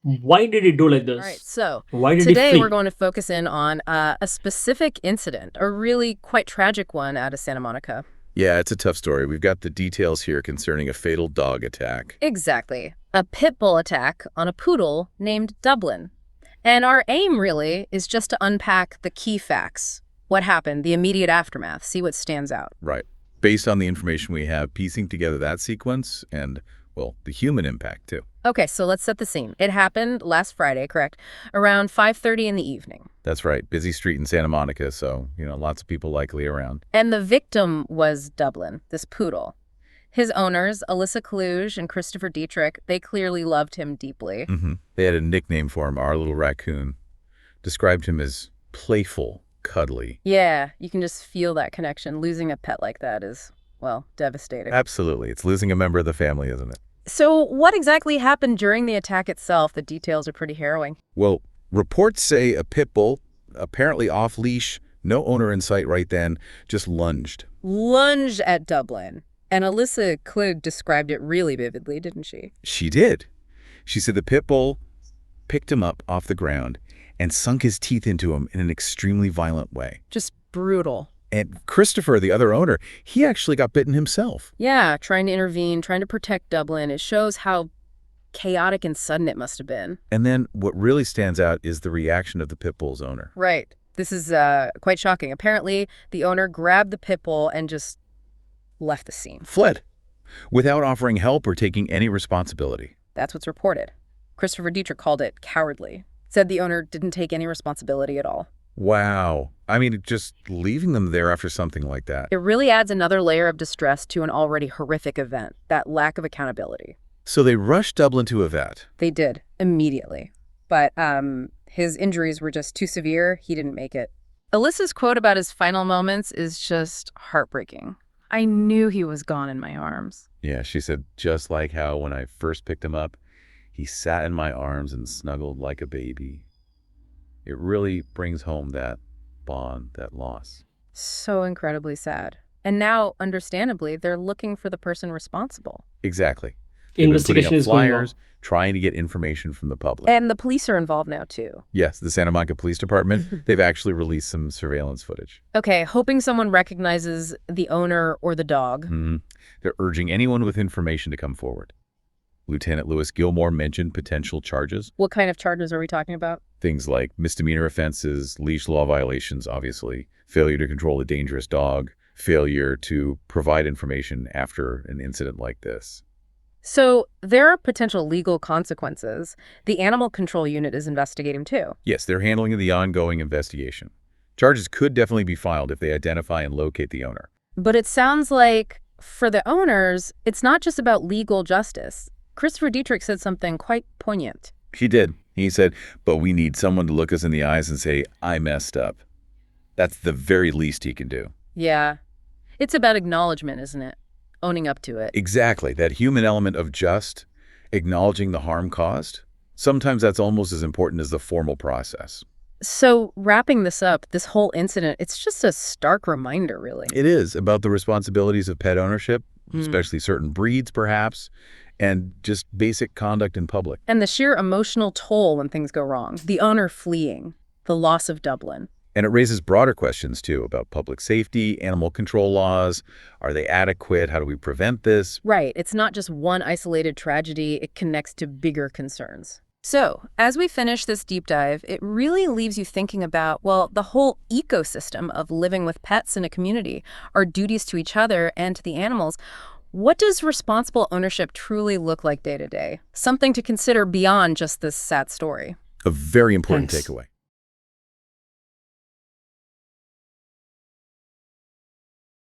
Why did he do like All right, this? so Why did he today we're flee? going to focus in on a specific incident, a really quite tragic one out of Santa Monica. Yeah, it's a tough story. We've got the details here concerning a fatal dog attack. Exactly. A pit bull attack on a poodle named Dublin. And our aim, really, is just to unpack the key facts. What happened, the immediate aftermath, see what stands out. Right. Based on the information we have, piecing together that sequence and, well, the human impact, too. Okay, so let's set the scene. It happened last Friday, correct? Around 5:30 in the evening. That's right. Busy street in Santa Monica, so, lots of people likely around. And the victim was Dublin, this poodle. His owners, Alyssa Kaluge and Christopher Dietrich, they clearly loved him deeply. They had a nickname for him, our little raccoon. Described him as playful, cuddly. Yeah, you can just feel that connection. Losing a pet like that is, well, devastating. Absolutely. It's losing a member of the family, isn't it? So what exactly happened during the attack itself? The details are pretty harrowing. Well, reports say a pit bull, apparently off-leash, no owner in sight right then, just lunged. Lunged at Dublin. And Alyssa Klug described it really vividly, didn't she? She did. She said the pit bull picked him up off the ground and sunk his teeth into him in an extremely violent way. Just brutal. And Christopher, the other owner, he actually got bitten himself. Yeah, trying to intervene, trying to protect Dublin. It shows how chaotic and sudden it must have been. And then what really stands out is the reaction of the pit bull's owner. Right. This is quite shocking. Apparently, the owner grabbed the pit bull and just left the scene. Fled, without offering help or taking any responsibility. That's what's reported. Christopher Dietrich called it cowardly. Said the owner didn't take any responsibility at all. Wow. I mean, just leaving them there after something like that. It really adds another layer of distress to an already horrific event, that lack of accountability. So they rushed Dublin to a vet. They did, immediately. But his injuries were just too severe. He didn't make it. Alyssa's quote about his final moments is just heartbreaking. I knew he was gone in my arms. Yeah, she said, just like how when I first picked him up, he sat in my arms and snuggled like a baby. It really brings home that bond, that loss. So incredibly sad. And now, understandably, they're looking for the person responsible. Exactly. They've been putting Investigation up is going on. flyers, trying to get information from the public. And the police are involved now, too. Yes, the Santa Monica Police Department, they've actually released some surveillance footage. Okay, hoping someone recognizes the owner or the dog. They're urging anyone with information to come forward. Lieutenant Lewis Gilmore mentioned potential charges. What kind of charges are we talking about? Things like misdemeanor offenses, leash law violations, obviously, failure to control a dangerous dog, failure to provide information after an incident like this. So there are potential legal consequences. The Animal Control Unit is investigating, too. Yes, they're handling the ongoing investigation. Charges could definitely be filed if they identify and locate the owner. But it sounds like, for the owners, it's not just about legal justice. Christopher Dietrich said something quite poignant. He did. He said, but we need someone to look us in the eyes and say, I messed up. That's the very least he can do. Yeah. It's about acknowledgement, isn't it? Owning up to it. Exactly. That human element of just acknowledging the harm caused. Sometimes that's almost as important as the formal process. So wrapping this up, this whole incident, it's just a stark reminder, really. It is about the responsibilities of pet ownership, especially certain breeds, perhaps, and just basic conduct in public. And the sheer emotional toll when things go wrong. The owner fleeing. The loss of Dublin. And it raises broader questions, too, about public safety, animal control laws. Are they adequate? How do we prevent this? Right. It's not just one isolated tragedy. It connects to bigger concerns. So, as we finish this deep dive, it really leaves you thinking about, well, the whole ecosystem of living with pets in a community, our duties to each other and to the animals. What does responsible ownership truly look like day to day? Something to consider beyond just this sad story. A very important Thanks. takeaway.